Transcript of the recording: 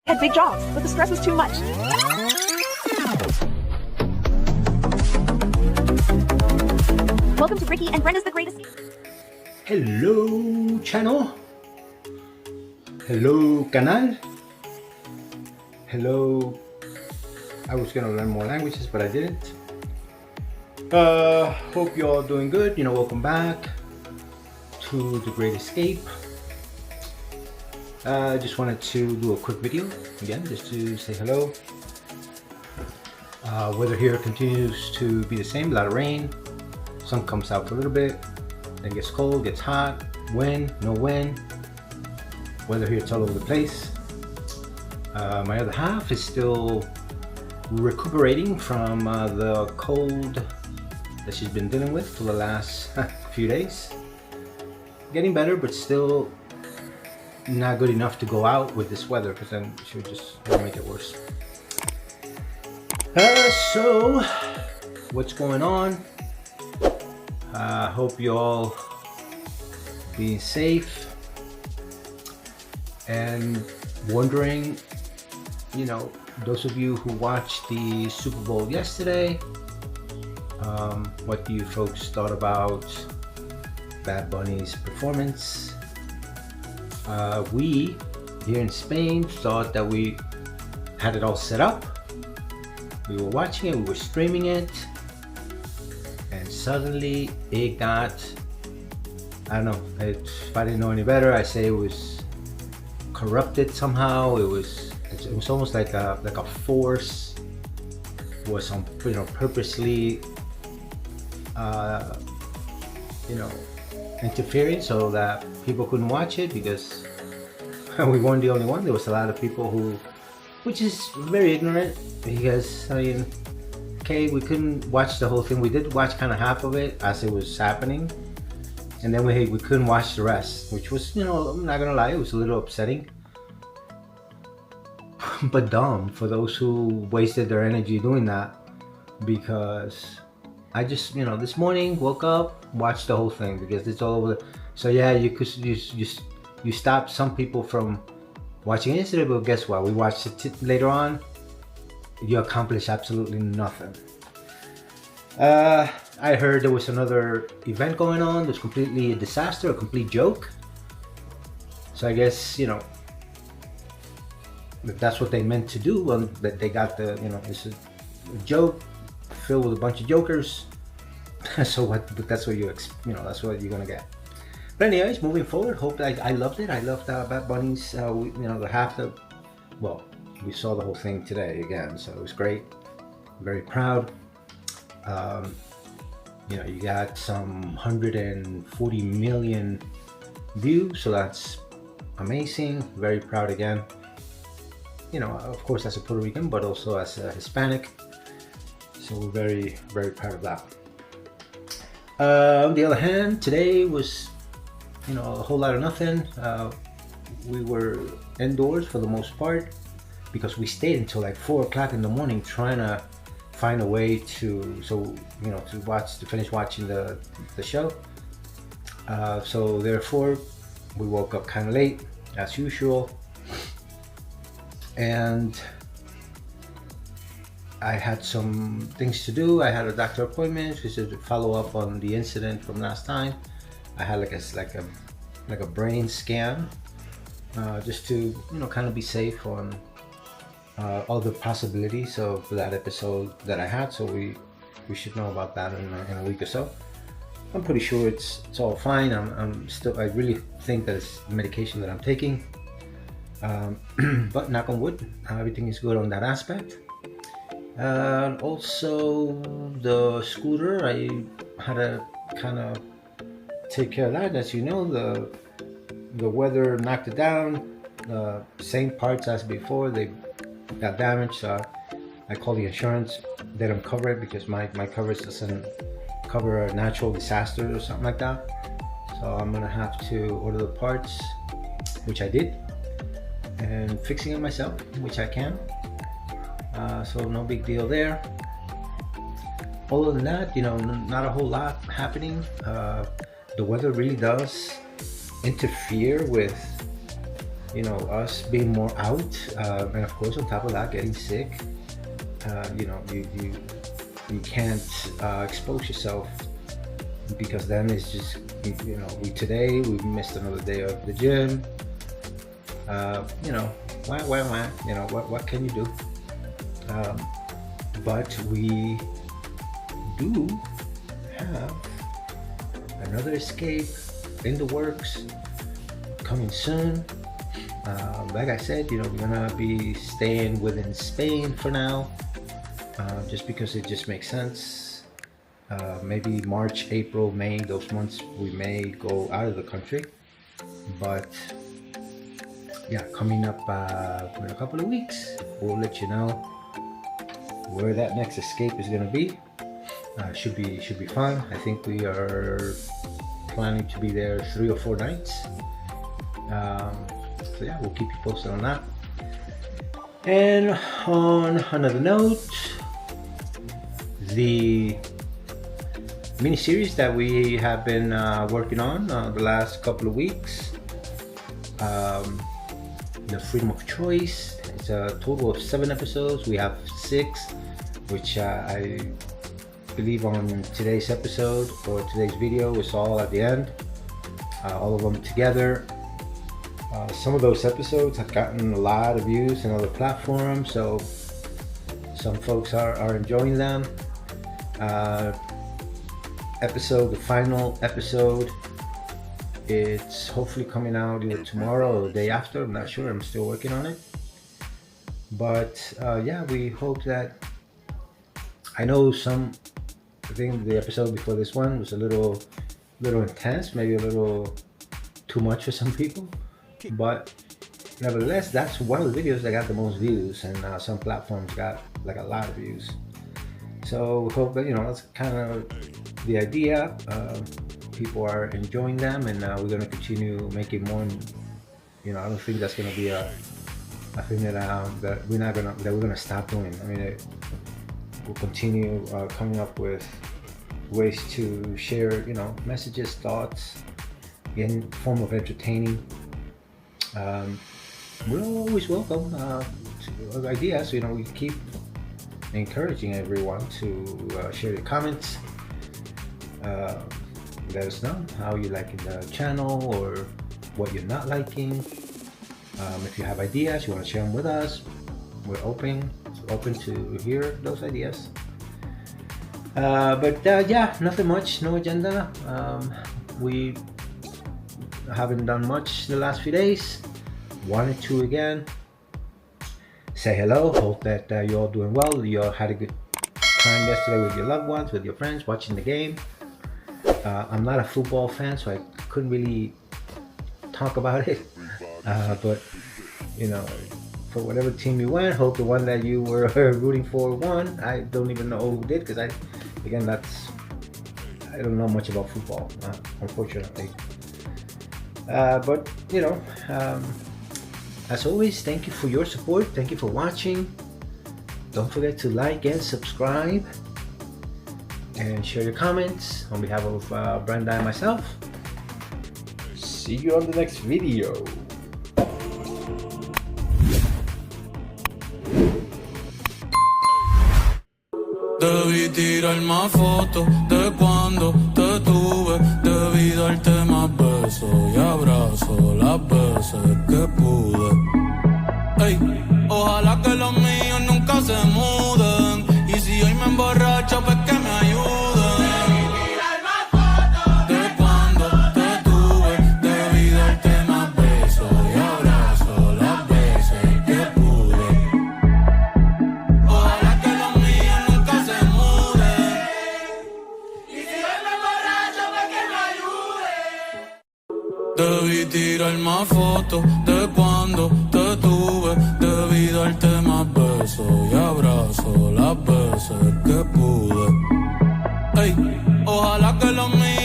Had big jobs, but the stress was too much. Welcome to Ricky and Brenda's The Greatest. Hello channel. Hello canal. Hello. I was gonna learn more languages, but I didn't. Hope you're all doing good. Welcome back to The Great Escape. I just wanted to do a quick video again, just to say hello. Weather here continues to be the same. A lot of rain. Sun comes out for a little bit, then gets cold, gets hot. Wind, no wind. Weather here, it's all over the place. My other half is still recuperating from the cold that she's been dealing with for the last few days. Getting better, but still not good enough to go out with this weather, because then she would just make it worse. So what's going on? Hope you all being safe, and wondering, those of you who watched the Super Bowl yesterday, what do you folks thought about Bad Bunny's performance? We here in Spain thought that we had it all set up. We were watching it, we were streaming it, and suddenly it got, I don't know, if I didn't know any better, I say it was corrupted somehow. It was almost like a force was purposely interfering so that people couldn't watch it, because we weren't the only one. There was a lot of people which is very ignorant, because okay, we couldn't watch the whole thing. We did watch kind of half of it as it was happening, and then we couldn't watch the rest, which was, I'm not gonna lie, it was a little upsetting, but dumb for those who wasted their energy doing that. Because I just, this morning woke up, watched the whole thing, because it's all over. So yeah, you stop some people from watching it yesterday, but guess what? We watched it later on. You accomplish absolutely nothing. I heard there was another event going on. There's completely a disaster, a complete joke. So I guess, if that's what they meant to do, well, that they got it's a joke filled with a bunch of jokers. So what? But that's what that's what you're gonna get. But anyways, moving forward, I loved it. I loved Bad Bunny's, the half of, well, we saw the whole thing today again, so it was great. Very proud. You got some 140 million views, so that's amazing. Very proud again. Of course, as a Puerto Rican, but also as a Hispanic. So we're very, very proud of that. On the other hand, today was, a whole lot of nothing. We were indoors for the most part, because we stayed until like 4 o'clock in the morning trying to find a way to finish watching the show. So therefore, we woke up kind of late as usual, and I had some things to do. I had a doctor appointment, which is to follow up on the incident from last time. I had like a brain scan, just to kind of be safe on all the possibilities of that episode that I had. So we should know about that in a week or so. I'm pretty sure it's all fine. I really think that it's medication that I'm taking, but knock on wood, everything is good on that aspect. Also the scooter, I had to kind of take care of that. As you know, the weather knocked it down. The same parts as before, they got damaged. I called the insurance. They don't cover it because my coverage doesn't cover a natural disaster or something like that. So I'm gonna have to order the parts, which I did, and fixing it myself, which I can. So no big deal there. Other than that, not a whole lot happening. The weather really does interfere with us being more out, and of course on top of that, getting sick. You can't expose yourself, because then it's just today we missed another day of the gym. What can you do? But we do have another escape in the works, coming soon. Like I said, we're gonna be staying within Spain for now, just because it just makes sense. Maybe March, April, May, those months we may go out of the country, but yeah, coming up in a couple of weeks, we'll let you know where that next escape is gonna be. Should be fun. I think we are planning to be there 3 or 4 nights. So yeah, we'll keep you posted on that. And on another note, the mini-series that we have been working on the last couple of weeks, the freedom of choice. It's a total of 7 episodes. We have 6, which I believe on today's episode or today's video is all at the end, all of them together. Some of those episodes have gotten a lot of views in other platforms, so some folks are enjoying them. The final episode, it's hopefully coming out either tomorrow or the day after. I'm not sure, I'm still working on it. But yeah, we hope that, I think the episode before this one was a little intense, maybe a little too much for some people, but nevertheless, that's one of the videos that got the most views, and some platforms got like a lot of views. So we hope that that's kind of the idea. People are enjoying them, and we're going to continue making more. I don't think that's going to be a thing that we're going to stop doing. I mean, we'll continue coming up with ways to share, messages, thoughts in form of entertaining. We're always welcome to ideas. We keep encouraging everyone to share your comments. Let us know how you liking the channel or what you're not liking. If you have ideas, you want to share them with us, we're open to hear those ideas. But yeah, nothing much, no agenda. We haven't done much the last few days. Wanted to again say hello. Hope that you're all doing well. You all had a good time yesterday with your loved ones, with your friends, watching the game. I'm not a football fan, so I couldn't really talk about it. But for whatever team you went, hope the one that you were rooting for won. I don't even know who did, because I don't know much about football, unfortunately. But as always, thank you for your support. Thank you for watching. Don't forget to like and subscribe, and share your comments on behalf of Brenda and myself. See you on the next video. Debí tirar más fotos de cuando te tuve. Debí darte más besos y abrazos las veces que pude. Ey, ojalá que los míos nunca se muden. Y si hoy me emborracho, pues que me ayuden. De cuando te tuve, debí darte más besos y abrazos las veces que pude. Ojalá que los míos nunca se muden. Y si hoy me emborracho, pues que me ayuden. Debí tirar más fotos de cuando te tuve. Debí darte más besos y abrazos las veces que pude. Ey, ojalá que los míos